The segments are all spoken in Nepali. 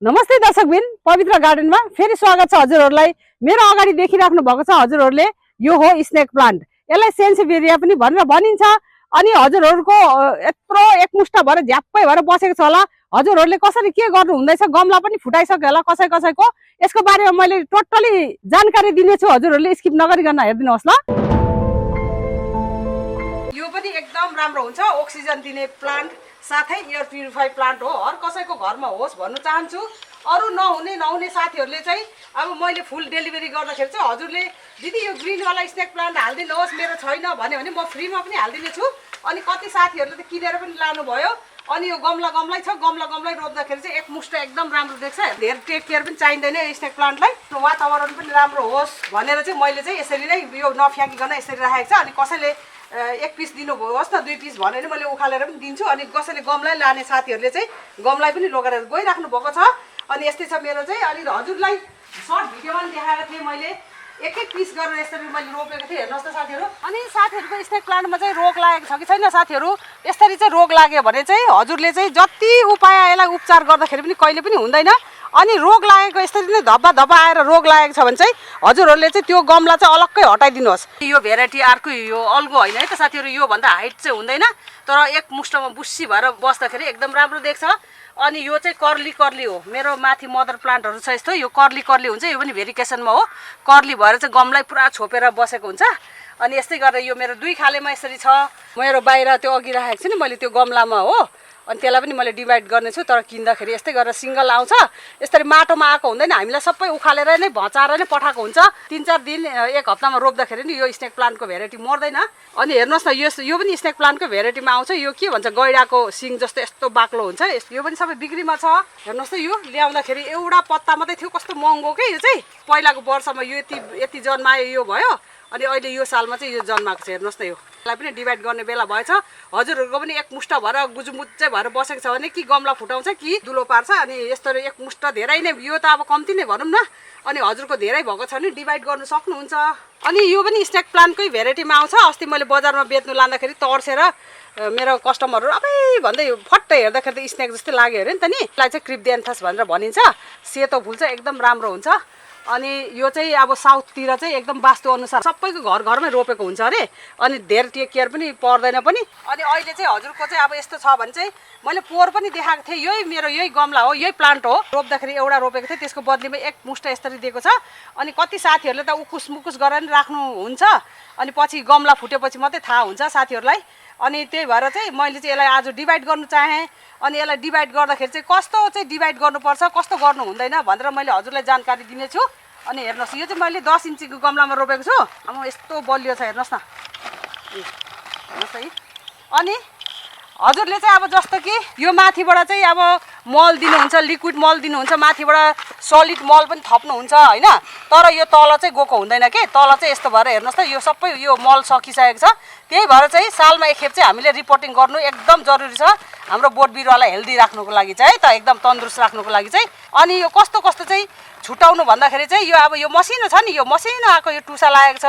नमस्ते दर्शकबिन, पवित्र गार्डनमा फेरि स्वागत छ हजुरहरूलाई। मेरो अगाडि देखिराख्नु भएको छ हजुरहरूले, यो हो स्नेक प्लान्ट। यसलाई सेन्सिभेरिया पनि भनेर भनिन्छ। अनि हजुरहरूको यत्रो एकमुष्ट भएर झ्याप्पै भएर बसेको छ होला। हजुरहरूले कसरी के गर्नु हुँदैछ, गमला पनि फुटाइसक्यो होला कसैको। यसको बारेमा मैले टोटली जानकारी दिनेछु, हजुरहरूले स्किप नगरिकन हेरिदिनुहोस् ल। यो पनि एकदम राम्रो हुन्छ, अक्सिजन दिने प्लान्ट साथै एयर प्युरिफाई प्लान्ट हो। हर कसैको घरमा होस् भन्नु चाहन्छु। अरू नहुने साथीहरूले चाहिँ अब मैले फुल डेलिभरी गर्दाखेरि चाहिँ हजुरले दिदी यो ग्रिनवाला स्नेक प्लान्ट हालिदिनुहोस्, मेरो छैन भन्यो भने म फ्रीमा पनि हालिदिनेछु। अनि कति साथीहरूले त किनेर पनि लानुभयो। अनि यो गमलै छ, गमलै रोप्दाखेरि चाहिँ एकमुष्ट एकदम राम्रो देख्छ। धेरै टेक केयर पनि चाहिँदैन स्नेक प्लान्टलाई। वातावरण पनि राम्रो होस् भनेर चाहिँ मैले चाहिँ यसरी नै यो नफ्याँकिकन यसरी राखेको छ। अनि कसैले एक पिस दिनुहोस् न, 2 पिस भने मैले उखालेर पनि दिन्छु। अनि कसैले गमलै लाने साथीहरूले चाहिँ गमलाई पनि लगेर गइराख्नु भएको छ। अनि यस्तै छ मेरो चाहिँ। अनि हजुरलाई सर्ट भिडियोमा पनि देखाएको थिएँ मैले, एक पिस गरेर यसरी मैले रोपेको थिएँ। हेर्नुहोस् त साथीहरू। अनि साथीहरूको स्नेक प्लान्टमा चाहिँ रोग लागेको छ कि छैन साथीहरू? यसरी चाहिँ रोग लाग्यो भने चाहिँ हजुरले चाहिँ जति उपाय यसलाई उपचार गर्दाखेरि पनि कहिले पनि हुँदैन। अनि रोग लागेको यसरी नै धब्बा आएर रोग लागेको छ भने चाहिँ हजुरहरूले चाहिँ त्यो गमला चाहिँ अलग्गै हटाइदिनुहोस्। यो भेराइटी अर्को, यो अल्गो होइन है त साथीहरू। योभन्दा हाइट चाहिँ हुँदैन, तर एक मुष्टमा बुस्सी भएर बस्दाखेरि एकदम राम्रो देख्छ। अनि यो चाहिँ कर्ली हो। मेरो माथि मदर प्लान्टहरू छ यस्तो, यो कर्ली हुन्छ। यो पनि भेरिकेसनमा हो। कर्ली भएर चाहिँ गमलाई पुरा छोपेर बसेको हुन्छ। अनि यस्तै गरेर यो मेरो 2 खालेमा यसरी छ। मेरो बाहिर त्यो अघि राखेको छु नि मैले, त्यो गमलामा हो। अनि त्यसलाई पनि मैले डिभाइड गर्नेछु। तर किन्दाखेरि यस्तै गरेर सिङ्गल आउँछ। यसरी माटोमा आएको हुँदैन, हामीलाई सबै उखालेर नै भचाएर नै पठाएको हुन्छ। 3-4 दिन 1 हप्तामा रोप्दाखेरि नि यो स्नेक प्लान्टको भेराइटी मर्दैन। अनि हेर्नुहोस् न, यो पनि स्नेक प्लान्टको भेराइटीमा आउँछ। यो के भन्छ, गैडाको सिङ जस्तो यस्तो बाक्लो हुन्छ। यो पनि सबै बिक्रीमा छ। हेर्नुहोस् त, यो ल्याउँदाखेरि एउटा पत्ता मात्रै थियो, कस्तो महँगो के यो चाहिँ। पहिलाको वर्षमा यो यति जन्मायो, यो भयो। अनि अहिले यो सालमा चाहिँ यो जन्माएको छ। हेर्नुहोस् न, यसलाई पनि डिभाइड गर्ने बेला भएछ। हजुरहरूको पनि एकमुष्ट भएर गुजुमुच्चै भएर बसेको छ भने कि गमला फुटाउँछ कि दुलो पार्छ। अनि यस्तो एकमुष्ट धेरै नै, यो त अब कम्ती नै भनौँ न। अनि हजुरको धेरै भएको छ भने डिभाइड गर्नु सक्नुहुन्छ। अनि यो पनि स्नेक प्लान्टकै भेराइटीमा आउँछ। अस्ति मैले बजारमा बेच्नु लाँदाखेरि तर्सेर मेरो कस्टमरहरू अबै भन्दै फट्टै हेर्दाखेरि त स्नेक जस्तै लाग्यो अरे नि त नि। यसलाई चाहिँ क्रिप्डेन्थस भनेर भनिन्छ। सेतो फुल चाहिँ एकदम राम्रो हुन्छ। अनि यो चाहिँ अब साउथतिर चाहिँ एकदम वास्तु अनुसार सबैको घरमै रोपेको हुन्छ अरे। अनि धेरै टेक केयर पनि पर्दैन पनि। अनि अहिले चाहिँ हजुरको चाहिँ अब यस्तो छ भने चाहिँ मैले पोहोर पनि देखाएको थिएँ। यही गमला हो, यही प्लान्ट हो। रोप्दाखेरि एउटा रोपेको थिएँ, त्यसको बदलीमा एक मुष्ट यसरी दिएको छ। अनि कति साथीहरूले त उकुस मुकुस गरेर नि राख्नुहुन्छ। अनि पछि गमला फुटेपछि मात्रै थाहा हुन्छ साथीहरूलाई। अनि त्यही भएर चाहिँ मैले चाहिँ यसलाई आज डिभाइड गर्नु चाहेँ। अनि यसलाई डिभाइड गर्दाखेरि चाहिँ कस्तो चाहिँ डिभाइड गर्नुपर्छ, कस्तो गर्नु हुँदैन भनेर मैले हजुरलाई जानकारी दिनेछु। अनि हेर्नुहोस्, यो चाहिँ मैले 10 इन्चीको गमलामा रोपेको छु। अब यस्तो बलियो छ, हेर्नुहोस् न। हेर्नुहोस् है। अनि हजुरले चाहिँ अब जस्तो कि यो माथिबाट चाहिँ अब मल दिनुहुन्छ, लिक्विड मल दिनुहुन्छ, माथिबाट सलिड मल पनि थप्नुहुन्छ होइन। तर यो तल चाहिँ गएको हुँदैन के, तल चाहिँ यस्तो भएर हेर्नुहोस् त, यो सबै यो मल सकिसकेको छ। त्यही भएर चाहिँ सालमा एक खेप चाहिँ हामीले रिपोर्टिङ गर्नु एकदम जरुरी छ, हाम्रो बोट बिरुवालाई हेल्दी राख्नुको लागि चाहिँ, त एकदम तन्दुरुस्त राख्नुको लागि चाहिँ। अनि यो कस्तो चाहिँ छुटाउनु भन्दाखेरि चाहिँ यो अब यो मसिनो छ नि, यो मसिनो आएको यो टुसा लागेको छ,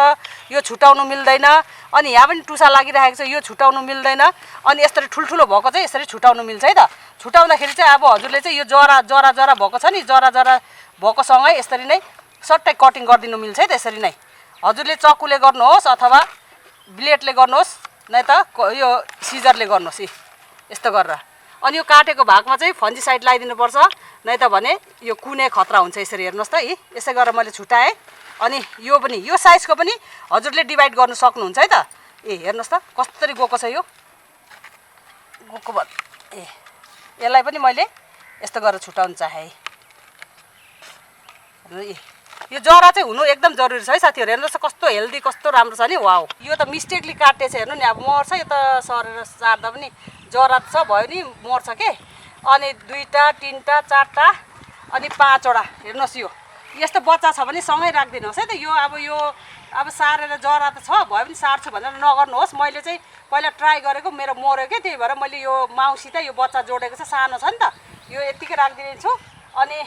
यो छुटाउनु मिल्दैन। अनि यहाँ पनि टुसा लागिरहेको छ, यो छुटाउनु मिल्दैन। अनि यसरी ठुल्ठुलो भएको चाहिँ यसरी छुटाउनु मिल्छ है त। छुटाउँदाखेरि चाहिँ अब हजुरले चाहिँ यो जरा भएको छ नि, जरा भएकोसँगै यसरी नै सट्टै कटिङ गरिदिनु मिल्छ है त। यसरी नै हजुरले चक्कुले गर्नुहोस् अथवा ब्लेडले गर्नुहोस्, नै त यो सिजरले गर्नुहोस् यस्तो गरेर। अनि यो काटेको भागमा चाहिँ फन्जिसाइड लगाइदिनुपर्छ, नै त भने यो कुने खतरा हुन्छ। यसरी हेर्नुहोस् त यसै गरेर मैले छुटाएँ। अनि यो पनि यो साइजको पनि हजुरले डिभाइड गर्नु सक्नुहुन्छ है त। हेर्नुहोस् त कसरी गएको छ, यो गएको भयो। यसलाई पनि मैले यस्तो गरेर छुटाउनु चाहेँ। यो जरा चाहिँ हुनु एकदम जरुरी छ है साथीहरू। हेर्नुहोस् त कस्तो हेल्दी, कस्तो राम्रो छ नि। वाउ, यो त मिस्टेकली काटेछ, हेर्नु नि। अब मर्छ यो त, सरेर सार्दा पनि जरा छ भयो नि, मर्छ के। अनि 2टा 3टा 4टा अनि 5वटा हेर्नुहोस्। यो यस्तो बच्चा छ भने सँगै राखिदिनुहोस् है त। यो अब सारेर जरा त छ भयो पनि सार्छु भनेर नगर्नुहोस्। मैले चाहिँ पहिला ट्राई गरेको, मेरो मर्यो क्या, त्यही भएर मैले यो माउसित यो बच्चा जोडेको छ, सानो छ नि त। यो यत्तिकै राखिदिनेछु। अनि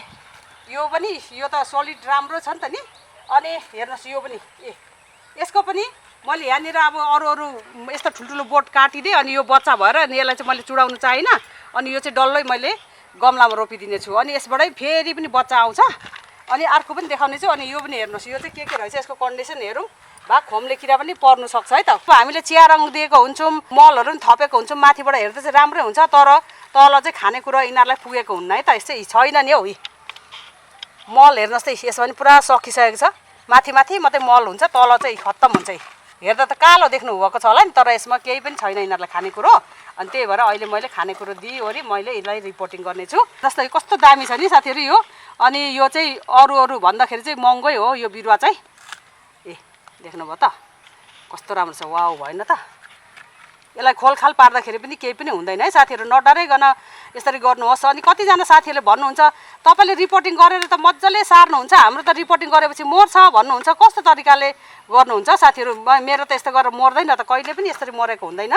यो पनि यो त सलिड राम्रो छ नि त नि। अनि हेर्नुहोस् यो पनि यसको पनि मैले यहाँनिर अब अरू यस्तो ठुल्ठुलो बोट काटिदिएँ। अनि यो बच्चा भएर अनि यसलाई चाहिँ मैले चुडाउनु चाहिनँ। अनि यो चाहिँ डल्लै मैले गमलामा रोपिदिने छु। अनि यसबाटै फेरि पनि बच्चा आउँछ। अनि अर्को पनि देखाउने छु। अनि यो पनि हेर्नुहोस्, यो चाहिँ के रहेछ यसको कन्डिसन हेरौँ। भा खोम्ले किरा पनि पर्नु सक्छ है त। हामीले चिया रङ दिएको हुन्छौँ, मलहरू पनि थपेको हुन्छौँ, माथिबाट हेर्दा चाहिँ राम्रै हुन्छ, तर तल चाहिँ खानेकुरा यिनीहरूलाई पुगेको हुन्न है त। यस्तै छैन नि हौ। मल हेर्नुहोस् त, यसमा पनि पुरा सकिसकेको छ। माथि मात्रै मल हुन्छ, तल चाहिँ खत्तम हुन्छ। हेर्दा त कालो देख्नु भएको छ होला नि, तर यसमा केही पनि छैन यिनीहरूलाई खानेकुरो। अनि त्यही भएर अहिले मैले खानेकुरो दिइवरी मैले यसलाई रिपोर्टिङ गर्नेछु। जस्तै कस्तो दामी छ नि साथीहरू यो। अनि यो चाहिँ अरू भन्दाखेरि चाहिँ महँगै हो यो बिरुवा चाहिँ। देख्नुभयो त कस्तो राम्रो छ, वाउ भएन त। यसलाई खोलखाल पार्दाखेरि पनि केही पनि हुँदैन है साथीहरू, नडराइकन यसरी गर्नुहोस्। अनि कतिजना साथीहरूले भन्नुहुन्छ तपाईँले रिपोर्टिङ गरेर त मजाले सार्नुहुन्छ, हाम्रो त रिपोर्टिङ गरेपछि मर्छ भन्नुहुन्छ, कस्तो तरिकाले गर्नुहुन्छ साथीहरू? मेरो त यस्तो गरेर मर्दैन त, कहिले पनि यसरी मरेको हुँदैन।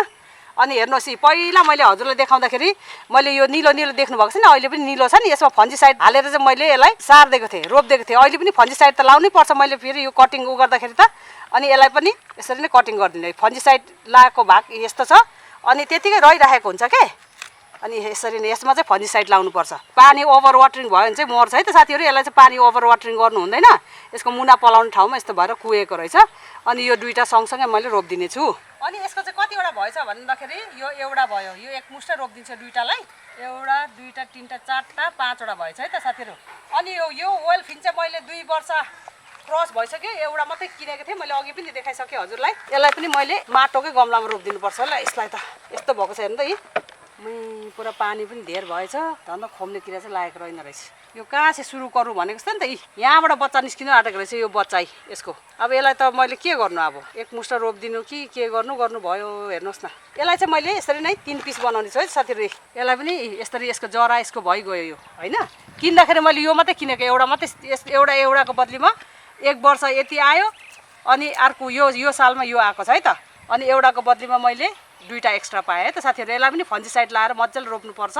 अनि हेर्नुहोस्, पहिला मैले हजुरलाई देखाउँदाखेरि मैले यो निलो देख्नु भएको छ नि, अहिले पनि निलो छ नि, यसमा फन्जिसाइड हालेर चाहिँ मैले यसलाई सारिदिएको थिएँ, रोपिदिएको थिएँ। अहिले पनि फन्जिसाइड त लाउनै पर्छ मैले फेरि यो कटिङ गर्दाखेरि त। अनि यसलाई पनि यसरी नै कटिङ गरिदिने। फन्जिसाइड लगाएको भाग यस्तो छ, अनि त्यतिकै रहिराखेको हुन्छ के। अनि यसरी नै यसमा चाहिँ फन्जिसाइड लाउनुपर्छ। पानी ओभर वाटरिङ भयो भने चाहिँ मर्छ है त साथीहरू। यसलाई चाहिँ पानी ओभर वाटरिङ गर्नु हुँदैन, यसको मुना पलाउने ठाउँमा यस्तो भएर कुहेको रहेछ। अनि यो दुईवटा सँगसँगै मैले रोपिदिने छु। अनि यसको चाहिँ कतिवटा भएछ भन्दाखेरि यो एउटा भयो, यो एक मुष्ट रोपिदिन्छु दुईवटालाई। एउटा दुईवटा तिनवटा चारवटा पाँचवटा भएछ है त साथीहरू। अनि यो ओइल फिन चाहिँ मैले 2 वर्ष क्रस भइसक्यो, एउटा मात्रै किनेको थिएँ मैले, अघि पनि देखाइसकेँ हजुरलाई। यसलाई पनि मैले माटोकै गमलामा रोपिदिनुपर्छ होला। यसलाई त यस्तो भएको छ हेर्नु त, पुरा पानी पनि धेर भएछ, झन् खोम्ले किरा चाहिँ लागेको रहेन रहेछ। यो कहाँ चाहिँ सुरु गरौँ भनेको छ नि त। यहाँबाट बच्चा निस्किनु आँटेको रहेछ यो बच्चा यसको। अब यसलाई त मैले के गर्नु, अब एक मुष्ट रोपिदिनु कि के गर्नु भयो। हेर्नुहोस् न, यसलाई चाहिँ मैले यसरी नै 3 पिस बनाउने छु है साथीहरू। यसलाई पनि यसरी यसको जरा यसको भइगयो यो होइन। किन्दाखेरि मैले यो मात्रै किनेको, एउटा मात्रै, एउटाको बदलीमा 1 वर्ष यति आयो। अनि अर्को यो सालमा यो आएको छ है त। अनि एउटाको बदलीमा मैले 2टा एक्स्ट्रा पाएँ है त साथीहरू। यसलाई पनि फन्जिसाइड लाएर मजाले रोप्नुपर्छ।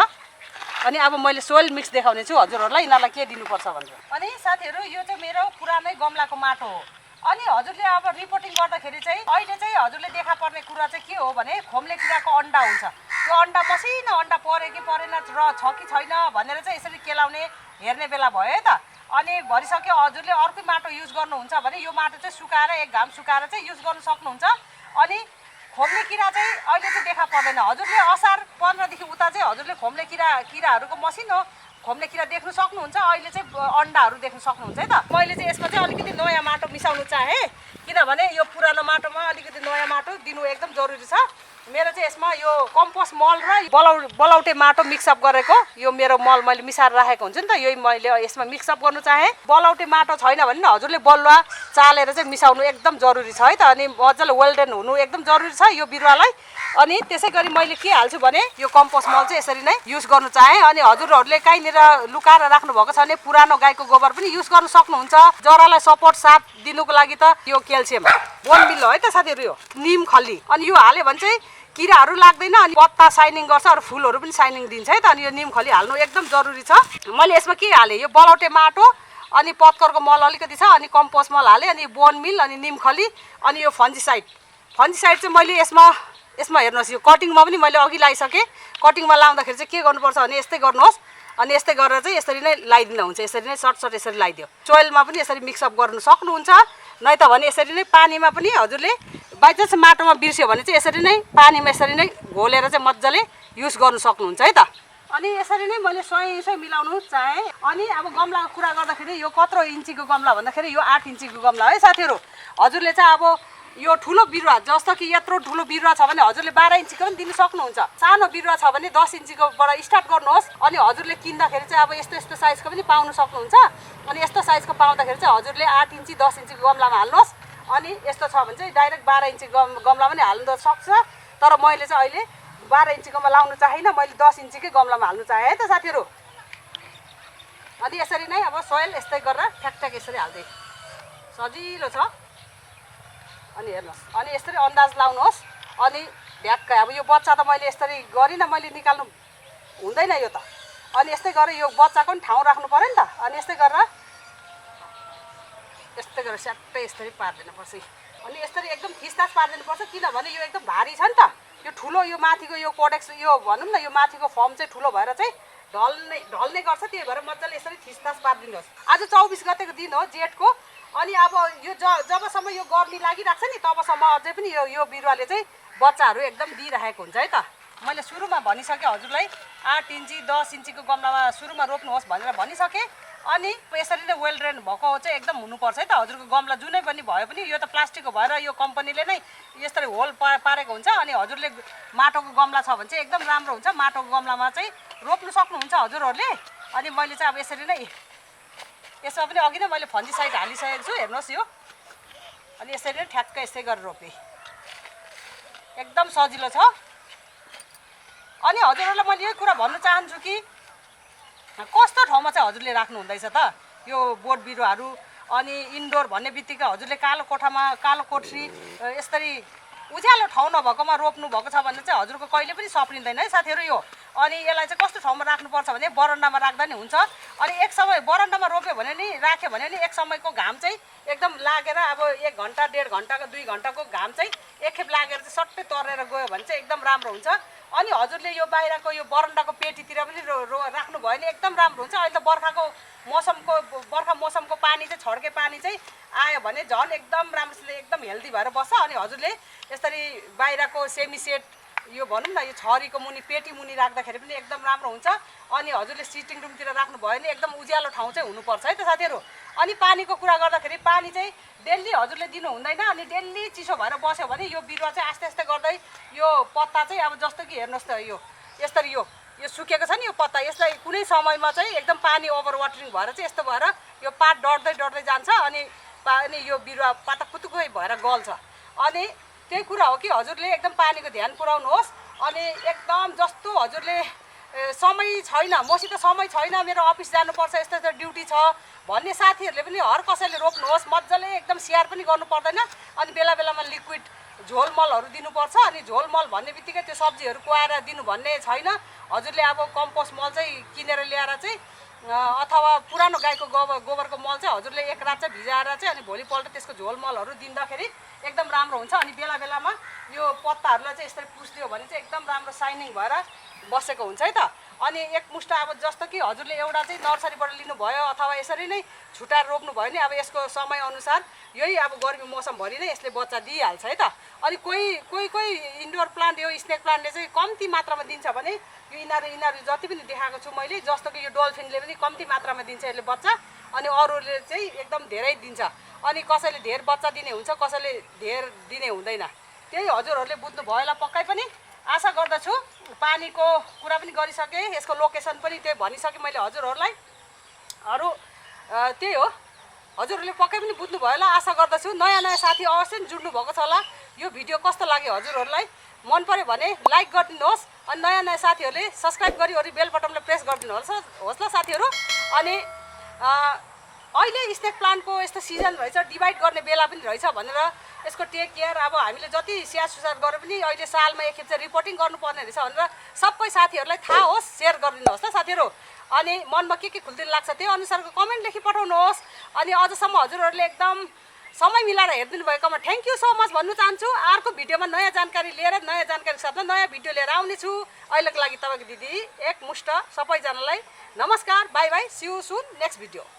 अनि अब मैले सोइल मिक्स देखाउने छु हजुरहरूलाई, यिनीहरूलाई के दिनुपर्छ भनेर। अनि साथीहरू यो चाहिँ मेरो पुरानै गमलाको माटो हो। अनि हजुरले अब रिपोर्टिङ गर्दाखेरि चाहिँ अहिले चाहिँ हजुरले देखा पर्ने कुरा चाहिँ के हो भने खोम्ले किराको अन्डा हुन्छ। त्यो अन्डा मसिनो अन्डा पऱ्यो कि परेन र छ कि छैन भनेर चाहिँ यसरी केलाउने हेर्ने बेला भयो है त। अनि भरिसक्यो हजुरले अर्कै माटो युज गर्नुहुन्छ भने यो माटो चाहिँ सुकाएर एक घाम सुकाएर चाहिँ युज गर्नु सक्नुहुन्छ। अनि खोम्ले किरा चाहिँ अहिले चाहिँ देखा पर्दैन। हजुरले असार 15देखि उता चाहिँ हजुरले खोम्ले किराहरूको मसिनो खोम्ले किरा देख्नु सक्नुहुन्छ। अहिले चाहिँ अन्डाहरू देख्नु सक्नुहुन्छ है त। मैले चाहिँ यसमा चाहिँ अलिकति नयाँ माटो मिसाउनु चाहेँ, किनभने यो पुरानो माटोमा अलिकति नयाँ माटो दिनु एकदम जरुरी छ। मेरो चाहिँ यसमा यो कम्पोस्ट मल र बलौटे माटो मिक्सअप गरेको यो मेरो मल मैले मिसाएर राखेको हुन्छ नि त, यही मैले यसमा मिक्सअप गर्नु चाहेँ। बलौटे माटो छैन भने हजुरले बलुवा चालेर चाहिँ मिसाउनु एकदम जरुरी छ है त। अनि मजाले वेल्डेन हुनु एकदम जरुरी छ यो बिरुवालाई। अनि त्यसै गरी मैले के हाल्छु भने यो कम्पोस्ट मल चाहिँ यसरी नै युज गर्नु चाहेँ। अनि हजुरहरूले कहीँनिर लुकाएर राख्नु भएको छ भने पुरानो गाईको गोबर पनि युज गर्न सक्नुहुन्छ। जरालाई सपोर्ट साथ दिनुको लागि त यो क्याल्सियम बोनबिल हो है त साथीहरू। यो निम खल्ली अनि यो हाल्यो भने चाहिँ किराहरू लाग्दैन, अनि पत्ता साइनिङ गर्छ, अरू फुलहरू पनि साइनिङ दिन्छ है त। अनि यो निम खली हाल्नु एकदम जरुरी छ। मैले यसमा के हालेँ, यो बलौटे माटो अनि पत्करको मल अलिकति छ, अनि कम्पोस्ट मल हालेँ, अनि बोनमिल, अनि निम खली, अनि यो फन्जिसाइड चाहिँ मैले यसमा हेर्नुहोस् यो कटिङमा पनि मैले अघि लगाइसकेँ। कटिङमा लाउँदाखेरि चाहिँ के गर्नुपर्छ भने यस्तै गर्नुहोस्। अनि यस्तै गरेर चाहिँ यसरी नै लगाइदिँदा हुन्छ, यसरी नै सर्ट यसरी लगाइदियो। सोइलमा पनि यसरी मिक्सअप गर्नु सक्नुहुन्छ, नै त भने यसरी नै पानीमा पनि हजुरले बाइचान्स माटोमा बिर्स्यो भने चाहिँ यसरी नै पानीमा यसरी नै घोलेर चाहिँ मजाले युज गर्नु सक्नुहुन्छ है त। अनि यसरी नै मैले सोही मिलाउनु चाहेँ। अनि अब गमलाको कुरा गर्दाखेरि यो कत्रो इन्चीको गमला भन्दाखेरि यो 8 इन्चीको गमला है साथीहरू। हजुरले चाहिँ अब यो ठुलो बिरुवा जस्तो कि यत्रो ठुलो बिरुवा छ भने हजुरले 12 इन्चीको पनि दिन सक्नुहुन्छ। सानो बिरुवा छ भने 10 इन्चीकोबाट स्टार्ट गर्नुहोस्। अनि हजुरले किन्दाखेरि चाहिँ अब यस्तो साइजको पनि पाउन सक्नुहुन्छ। अनि यस्तो साइजको पाउँदाखेरि चाहिँ हजुरले 8 इन्ची 10 इन्चीको गमलामा हाल्नुहोस्। अनि यस्तो छ भने चाहिँ डाइरेक्ट 12 इन्ची गमला पनि हाल्नु सक्छ। तर मैले चाहिँ अहिले 12 इन्चीकोमा लाउनु चाहिनँ, मैले 10 इन्चीकै गमलामा हाल्नु चाहेँ है त साथीहरू। अनि यसरी नै अब सोइल यस्तै गरेर ठ्याक यसरी हाल्दै सजिलो छ। अनि हेर्नुहोस्, अनि यसरी अन्दाज लाउनुहोस्। अनि भ्याक्कै अब यो बच्चा त मैले यसरी गरिनँ, मैले निकाल्नु हुँदैन यो त। अनि यस्तै गरेर यो बच्चाको पनि ठाउँ राख्नु पऱ्यो नि त। अनि यस्तै गरेर स्याट्टै यसरी पारिदिनुपर्छ। अनि यसरी एकदम थिचथाच पारिदिनुपर्छ, किनभने यो एकदम भारी छ नि त। यो ठुलो यो माथिको यो कोडेक्स यो भनौँ न, यो माथिको फर्म चाहिँ ठुलो भएर चाहिँ ढल्ने गर्छ। त्यही भएर मजाले यसरी थिचथाच पारिदिनुहोस्। आज 24 गतेको दिन हो जेठको। अनि अब यो जबसम्म यो गर्मी लागिरहेको छ नि तबसम्म अझै पनि यो बिरुवाले चाहिँ बच्चाहरू एकदम दिइरहेको हुन्छ है त। मैले सुरुमा भनिसकेँ हजुरलाई 8 इन्ची 10 इन्चीको गमलामा सुरुमा रोप्नुहोस् भनेर भनिसकेँ। अनि यसरी नै वेल ड्रेन भएको चाहिँ एकदम हुनुपर्छ है त। हजुरको गमला जुनै पनि भयो पनि यो त प्लास्टिकको भएर यो कम्पनीले नै यसरी होल पारेको हुन्छ। अनि हजुरले माटोको गमला छ भने चाहिँ एकदम राम्रो हुन्छ। माटोको गमलामा चाहिँ रोप्नु सक्नुहुन्छ हजुरहरूले। अनि मैले चाहिँ अब यसरी नै यसमा पनि अघि नै मैले फन्जिसाइड हालिसकेको छु हेर्नुहोस् यो। अनि यसरी नै ठ्याक्क यसै गरेर रोपेँ, एकदम सजिलो छ। अनि हजुरहरूलाई मैले यही कुरा भन्न चाहन्छु कि कस्तो ठाउँमा चाहिँ हजुरले राख्नु हुँदैछ त यो बोट बिरुवाहरू। अनि इन्डोर भन्ने बित्तिकै हजुरले कालो कोठामा कालो कोठरी यसरी उज्यालो ठाउँ नभएकोमा रोप्नु भएको छ भने चाहिँ हजुरको कहिले पनि सप्रिँदैन है साथीहरू यो। अनि यसलाई चाहिँ कस्तो ठाउँमा राख्नुपर्छ भने बरन्डामा राख्दा नि हुन्छ। अनि एक समय बरन्डामा रोप्यो भने नि राख्यो भने नि एक समयको घाम चाहिँ एकदम लागेर अब 1 घन्टा 1.5 घन्टाको 2 घन्टाको घाम चाहिँ एकखेप लागेर चाहिँ सट्टै तरेर गयो भने चाहिँ एकदम राम्रो हुन्छ। अनि हजुरले यो बाहिरको यो बरन्डाको पेटीतिर पनि राख्नुभयो भने एकदम राम्रो हुन्छ। अहिले त बर्खा मौसमको पानी चाहिँ छड्के पानी चाहिँ आयो भने झन् एकदम राम्रोसित एकदम हेल्दी भएर बस्छ। अनि हजुरले यसरी बाहिरको सेमी सेट यो भनौँ न यो छरीको मुनि पेटी मुनि राख्दाखेरि पनि एकदम राम्रो हुन्छ। अनि हजुरले सिटिङ रुमतिर राख्नुभयो भने एकदम उज्यालो ठाउँ चाहिँ हुनुपर्छ है त साथीहरू। अनि पानीको कुरा गर्दाखेरि पानी चाहिँ डेली हजुरले दिनु हुँदैन। अनि डेली चिसो भएर बस्यो भने यो बिरुवा चाहिँ आस्ते आस्ते गर्दै यो पत्ता चाहिँ अब जस्तो कि हेर्नुहोस् त यो यसरी यो सुकेको छ नि यो पत्ता, यसलाई कुनै समयमा चाहिँ एकदम पानी ओभर वाटरिङ भएर चाहिँ यस्तो भएर यो पात डढ्दै जान्छ। अनि यो बिरुवा पातकुतुकै भएर गल्छ। अनि त्यही कुरा हो कि हजुरले एकदम पानीको ध्यान पुर्याउनुहोस्। अनि एकदम जस्तो हजुरले समय छैन मसित समय छैन मेरो अफिस जानुपर्छ यस्तो यस्तो ड्युटी छ भन्ने साथीहरूले पनि हर कसैले रोप्नुहोस्। मजाले एकदम स्याहार पनि गर्नु पर्दैन। अनि बेला बेलामा लिक्विड झोल मलहरू दिनुपर्छ। अनि झोल मल भन्ने बित्तिकै त्यो सब्जीहरू कुहाएर दिनु भन्ने छैन। हजुरले अब कम्पोस्ट मल चाहिँ किनेर ल्याएर चाहिँ अथवा पुरानो गाईको गोबरको मल चाहिँ हजुरले एक रात चाहिँ भिजाएर चाहिँ अनि भोलिपल्ट त्यसको झोल मलहरू दिँदाखेरि एकदम राम्रो हुन्छ। अनि बेला बेलामा यो पत्ताहरूलाई चाहिँ यसरी पुस्दियो भने चाहिँ एकदम राम्रो साइनिङ भएर बसेको हुन्छ है त। अनि एक मुष्ट अब जस्तो कि हजुरले एउटा चाहिँ नर्सरीबाट लिनुभयो अथवा यसरी नै छुट्टाएर रोप्नु भयो भने अब यसको समयअनुसार यही अब गर्मी मौसमभरि नै यसले बच्चा दिइहाल्छ है त। अनि कोही इन्डोर प्लान्ट यो स्नेक प्लान्टले चाहिँ कम्ती मात्रामा दिन्छ भने यो यिनीहरू जति पनि देखाएको छु मैले जस्तो कि यो डल्फिनले पनि कम्ती मात्रामा दिन्छ यसले बच्चा। अनि अरूले चाहिँ एकदम धेरै दिन्छ। अनि कसैले धेर बच्चा दिने हुन्छ कसैले धेर दिने हुँदैन। त्यही हजुरहरूले बुझ्नुभयो होला पक्कै पनि आशा गर्दछु। पानीको कुरा पनि गरिसकेँ, यसको लोकेसन पनि त्यही भनिसकेँ मैले हजुरहरूलाई। अरू त्यही हो हजुरहरूले पक्कै पनि बुझ्नुभयो होला आशा गर्दछु। नयाँ साथी अवश्य जुड्नु भएको छ होला। यो भिडियो कस्तो लाग्यो हजुरहरूलाई मन पर्यो भने लाइक गरिदिनुहोस्। अनि नयाँ साथीहरूले सब्सक्राइब गरी बेल बटनलाई प्रेस गरिदिनुहोस् ल साथीहरू। अनि अहिले स्नेक प्लान्टको यस्तो सिजन रहेछ डिभाइड गर्ने बेला पनि रहेछ भनेर यसको टेक केयर अब हामीले जति स्याहार सुसार गरे पनि अहिले सालमा एकखेप चाहिँ रिपोर्टिङ गर्नुपर्ने रहेछ भनेर सबै साथीहरूलाई थाहा होस् सेयर गरिदिनुहोस् ल साथीहरू। अनि मनमा के खुल्दिन लाग्छ त्यो अनुसारको कमेन्ट लेखी पठाउनुहोस्। अनि अझसम्म हजुरहरूले एकदम समय मिलाएर हेरिदिनु भएकोमा थ्याङ्क यू सो मच भन्नु चाहन्छु। अर्को भिडियोमा नयाँ जानकारी लिएर नयाँ जानकारी साथमा नयाँ भिडियो लिएर आउनेछु। अहिलेको लागि तपाईँको दिदी एकमुष्ट सबैजनालाई नमस्कार, bye bye, see you soon next video.